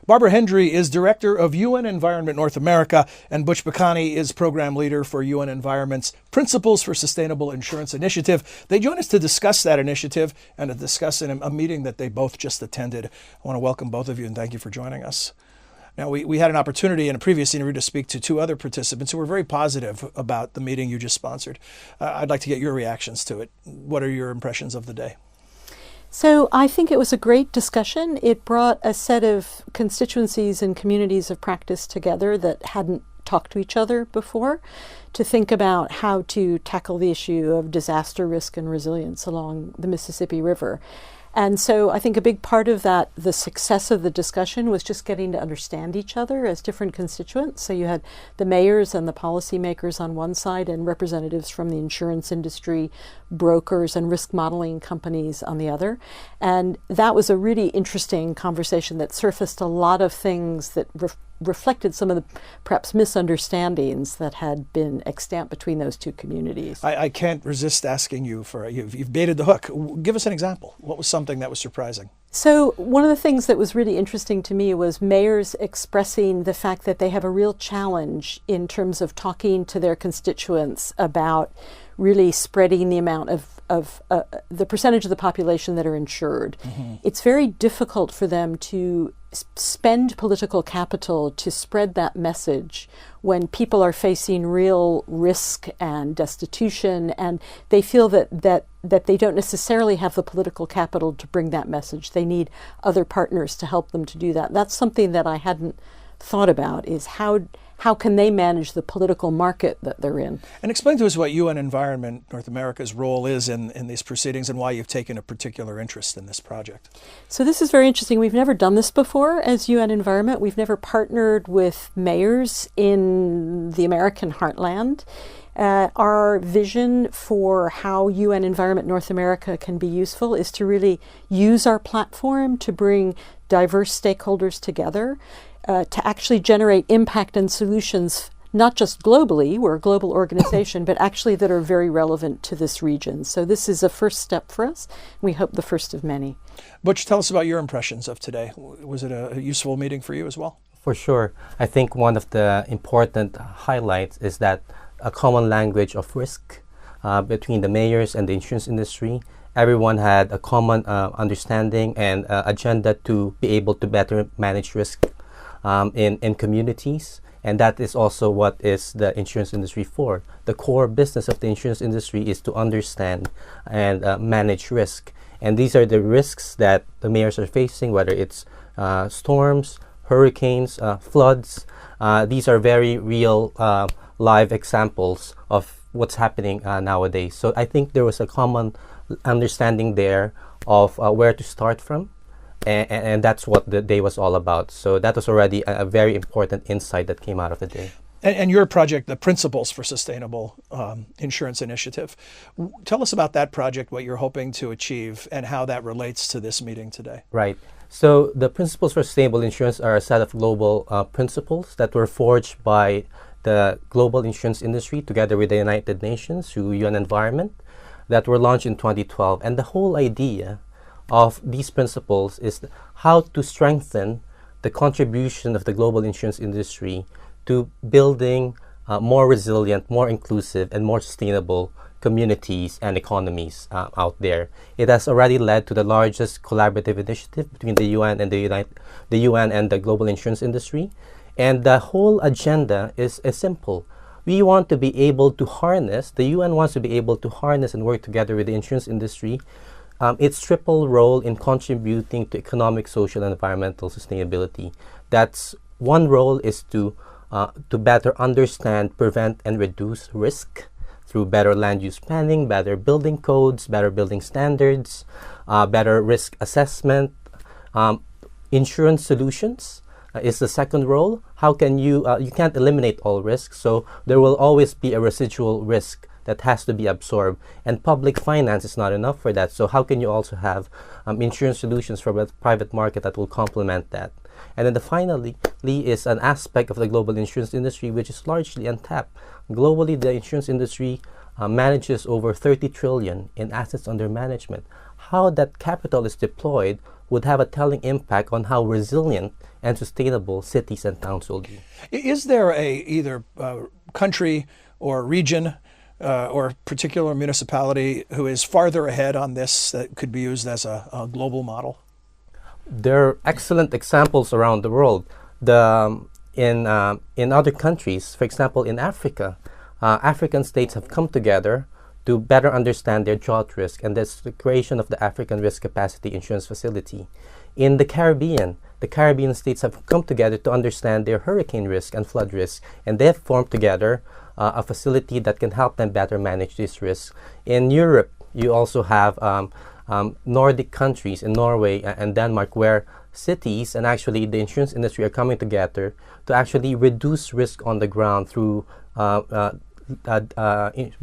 Barbara Hendry is Director of UN Environment North America, and Butch Bacani is Program Leader for UN Environment's Principles for Sustainable Insurance Initiative. They join us to discuss that initiative and to discuss a meeting that they both just attended. I want to welcome both of you and thank you for joining us. Now, we had an opportunity in a previous interview to speak to two other participants who were very positive about the meeting you just sponsored. I'd like to get your reactions to it. What are your impressions of the day? So I think it was a great discussion. It brought a set of constituencies and communities of practice together that hadn't talked to each other before to think about how to tackle the issue of disaster risk and resilience along the Mississippi River. And so I think a big part of that, the success of the discussion, was just getting to understand each other as different constituents. So you had the mayors and the policymakers on one side and representatives from the insurance industry, brokers and risk modeling companies on the other. And that was a really interesting conversation that surfaced a lot of things that reflected some of the perhaps misunderstandings that had been extant between those two communities. I can't resist asking you you've baited the hook. Give us an example. What was something that was surprising? So one of the things that was really interesting to me was mayors expressing the fact that they have a real challenge in terms of talking to their constituents about really spreading the amount of the percentage of the population that are insured. Mm-hmm. It's very difficult for them to spend political capital to spread that message when people are facing real risk and destitution, and they feel that they don't necessarily have the political capital to bring that message. They need other partners to help them to do that. That's something that I hadn't thought about, is how can they manage the political market that they're in? And explain to us what UN Environment North America's role is in these proceedings and why you've taken a particular interest in this project. So this is very interesting. We've never done this before as UN Environment. We've never partnered with mayors in the American heartland. Our vision for how UN Environment North America can be useful is to really use our platform to bring diverse stakeholders together, to actually generate impact and solutions, not just globally, we're a global organization, but actually that are very relevant to this region. So this is a first step for us. We hope the first of many. Butch, tell us about your impressions of today. Was it a useful meeting for you as well? For sure. I think one of the important highlights is that a common language of risk between the mayors and the insurance industry. Everyone had a common understanding and agenda to be able to better manage risk in communities, and that is also what is the insurance industry for. The core business of the insurance industry is to understand and manage risk, and these are the risks that the mayors are facing, whether it's storms, hurricanes, floods. These are very real live examples of what's happening nowadays. So I think there was a common understanding there of where to start from. And that's what the day was all about. So that was already a very important insight that came out of the day. And your project, the Principles for Sustainable Insurance Initiative. Tell us about that project, what you're hoping to achieve, and how that relates to this meeting today. Right. So the Principles for Sustainable Insurance are a set of global principles that were forged by the global insurance industry together with the United Nations through UN Environment that were launched in 2012. And the whole idea of these principles is how to strengthen the contribution of the global insurance industry to building more resilient, more inclusive, and more sustainable communities and economies out there. It has already led to the largest collaborative initiative between the UN and the UN and the global insurance industry. And the whole agenda is simple. We want to be able to harness, the UN wants to be able to harness and work together with the insurance industry its triple role in contributing to economic, social, and environmental sustainability. That's one role is to better understand, prevent, and reduce risk through better land use planning, better building codes, better building standards, better risk assessment. Insurance solutions is the second role. How can you can't eliminate all risks, so there will always be a residual risk that has to be absorbed, and public finance is not enough for that. So how can you also have insurance solutions from a private market that will complement that? And then finally is an aspect of the global insurance industry which is largely untapped. Globally, the insurance industry manages over 30 trillion in assets under management. How that capital is deployed would have a telling impact on how resilient and sustainable cities and towns will be. Is there either country or region or particular municipality who is farther ahead on this that could be used as a global model? There are excellent examples around the world. In other countries, for example, in Africa, African states have come together to better understand their drought risk, and that's the creation of the African Risk Capacity Insurance Facility. In the Caribbean states have come together to understand their hurricane risk and flood risk, and they've formed together a facility that can help them better manage these risks. In Europe, you also have Nordic countries in Norway and Denmark, where cities and actually the insurance industry are coming together to actually reduce risk on the ground through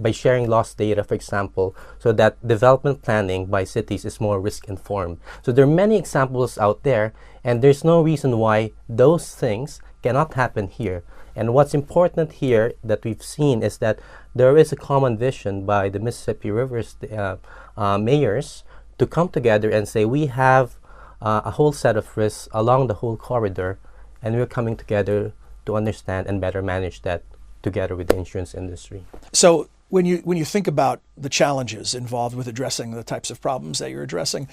by sharing loss data, for example, so that development planning by cities is more risk informed. So there are many examples out there, and there's no reason why those things cannot happen here. And what's important here that we've seen is that there is a common vision by the Mississippi River's mayors to come together and say, we have a whole set of risks along the whole corridor, and we're coming together to understand and better manage that together with the insurance industry. So when you think about the challenges involved with addressing the types of problems that you're addressing,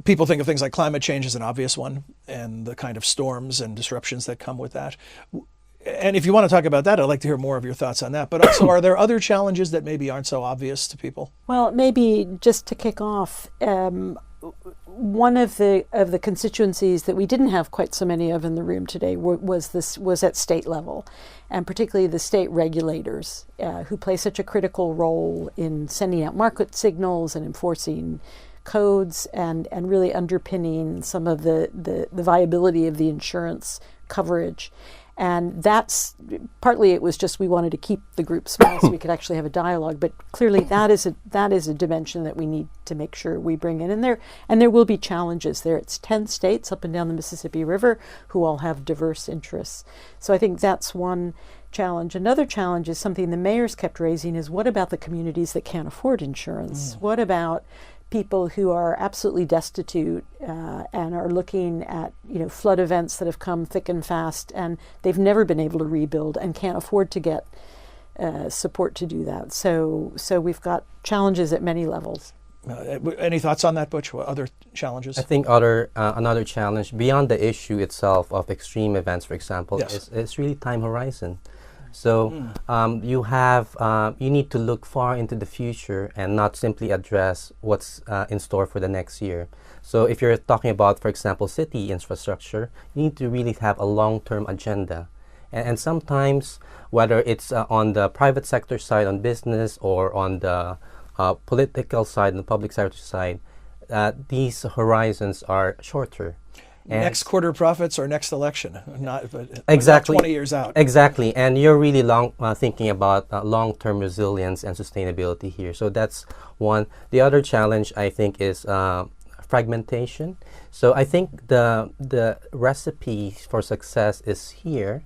people think of things like climate change as an obvious one, and the kind of storms and disruptions that come with that. And if you want to talk about that, I'd like to hear more of your thoughts on that. But also, are there other challenges that maybe aren't so obvious to people? Well, maybe just to kick off, one of the constituencies that we didn't have quite so many of in the room today was at state level, and particularly the state regulators who play such a critical role in sending out market signals and enforcing codes and really underpinning some of the viability of the insurance coverage. And that's partly it was just we wanted to keep the group small so we could actually have a dialogue. But clearly that is a dimension that we need to make sure we bring in. And there will be challenges there. It's 10 states up and down the Mississippi River who all have diverse interests. So I think that's one challenge. Another challenge is something the mayors kept raising is what about the communities that can't afford insurance? What about people who are absolutely destitute and are looking at flood events that have come thick and fast, and they've never been able to rebuild and can't afford to get support to do that. So we've got challenges at many levels. Any thoughts on that, Butch? What other challenges? I think another challenge beyond the issue itself of extreme events, for example, Yes. is really time horizon. So you need to look far into the future and not simply address what's in store for the next year. So if you're talking about, for example, city infrastructure, you need to really have a long-term agenda. And sometimes, whether it's on the private sector side, on business, or on the political side, and the public sector side, these horizons are shorter. And next quarter profits or next election, not exactly 20 years out. Exactly, and you're really thinking about long-term resilience and sustainability here. So that's one. The other challenge, I think, is fragmentation. So I think the recipe for success is here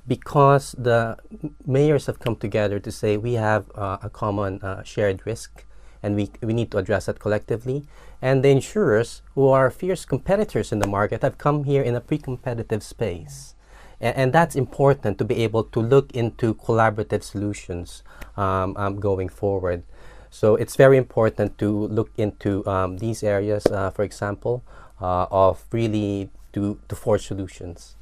because the mayors have come together to say we have a common shared risk, and we need to address that collectively. And the insurers, who are fierce competitors in the market, have come here in a pre-competitive space. And that's important to be able to look into collaborative solutions going forward. So it's very important to look into these areas, for example, of really to forge solutions.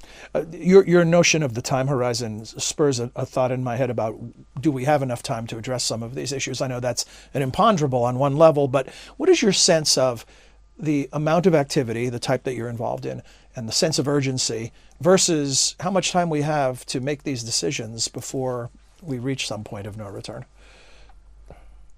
Your notion of the time horizon spurs a thought in my head about, do we have enough time to address some of these issues? I know that's an imponderable on one level, but what is your sense of the amount of activity, the type that you're involved in, and the sense of urgency versus how much time we have to make these decisions before we reach some point of no return?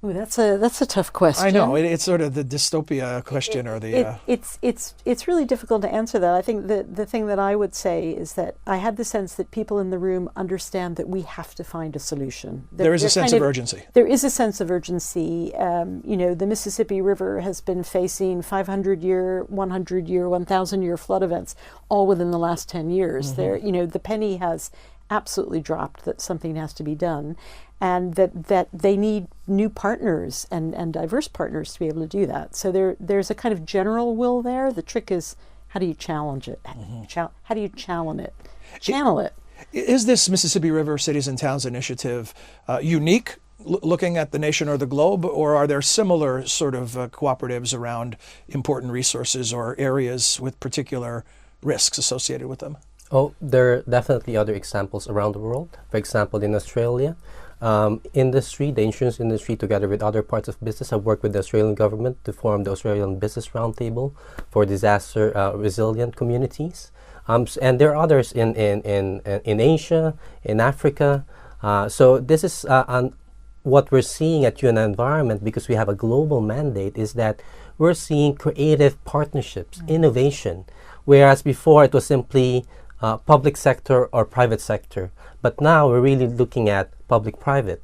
Ooh, that's a tough question. I know it's sort of the dystopia question, or the. It's really difficult to answer that. I think the thing that I would say is that I had the sense that people in the room understand that we have to find a solution. There is a sense of urgency. There is a sense of urgency. The Mississippi River has been facing 500-year, 100-year, 1,000-year flood events all within the last 10 years. The penny has absolutely dropped that something has to be done. and that they need new partners and diverse partners to be able to do that. So there's a kind of general will there. The trick is, how do you challenge it? How do you channel it? Is this Mississippi River Cities and Towns initiative unique, looking at the nation or the globe, or are there similar sort of cooperatives around important resources or areas with particular risks associated with them? Oh, there are definitely other examples around the world. For example, in Australia, the insurance industry, together with other parts of business, have worked with the Australian government to form the Australian Business Roundtable for disaster resilient communities. And there are others in Asia, in Africa. So this is what we're seeing at UN Environment, because we have a global mandate, is that we're seeing creative partnerships, innovation, whereas before it was simply public sector or private sector. But now we're really looking at public-private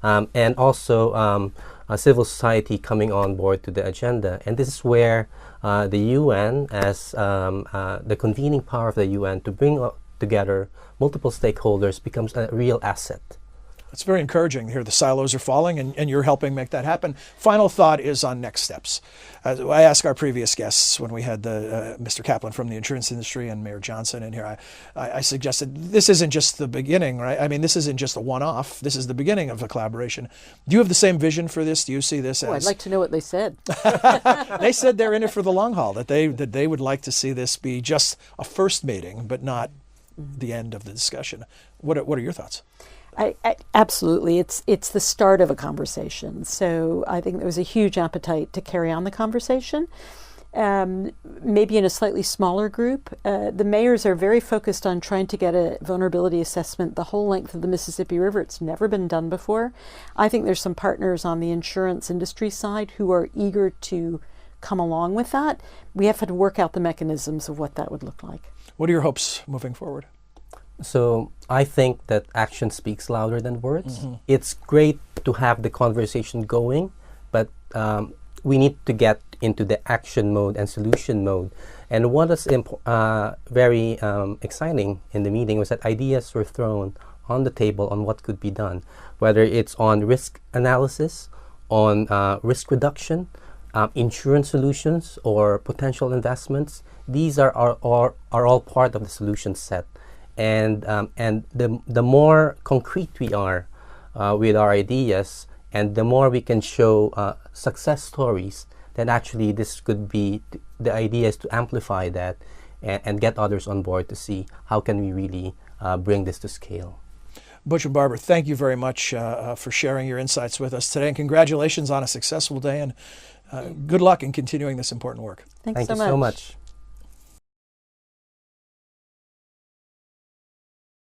and also civil society coming on board to the agenda. And this is where the UN, as the convening power of the UN to bring together multiple stakeholders, becomes a real asset. It's very encouraging to hear the silos are falling, and you're helping make that happen. Final thought is on next steps. I asked our previous guests when we had Mr. Kaplan from the insurance industry and Mayor Johnson in here, I suggested this isn't just the beginning, right? I mean, this isn't just a one-off. This is the beginning of a collaboration. Do you have the same vision for this? Do you see this as... I'd like to know what they said. They said they're in it for the long haul, that they would like to see this be just a first meeting, but not the end of the discussion. What are your thoughts? Absolutely. It's the start of a conversation. So I think there was a huge appetite to carry on the conversation, maybe in a slightly smaller group. The mayors are very focused on trying to get a vulnerability assessment the whole length of the Mississippi River. It's never been done before. I think there's some partners on the insurance industry side who are eager to come along with that. We have to work out the mechanisms of what that would look like. What are your hopes moving forward? So I think that action speaks louder than words. It's great to have the conversation going, but we need to get into the action mode and solution mode. And what is very exciting in the meeting was that ideas were thrown on the table on what could be done, whether it's on risk analysis, on risk reduction, insurance solutions, or potential investments. These are all part of the solution set. And the more concrete we are with our ideas, and the more we can show success stories, then actually this could be the idea is to amplify that and get others on board to see how can we really bring this to scale. Butch and Barbara, thank you very much for sharing your insights with us today, and congratulations on a successful day, and good luck in continuing this important work. Thank you so much.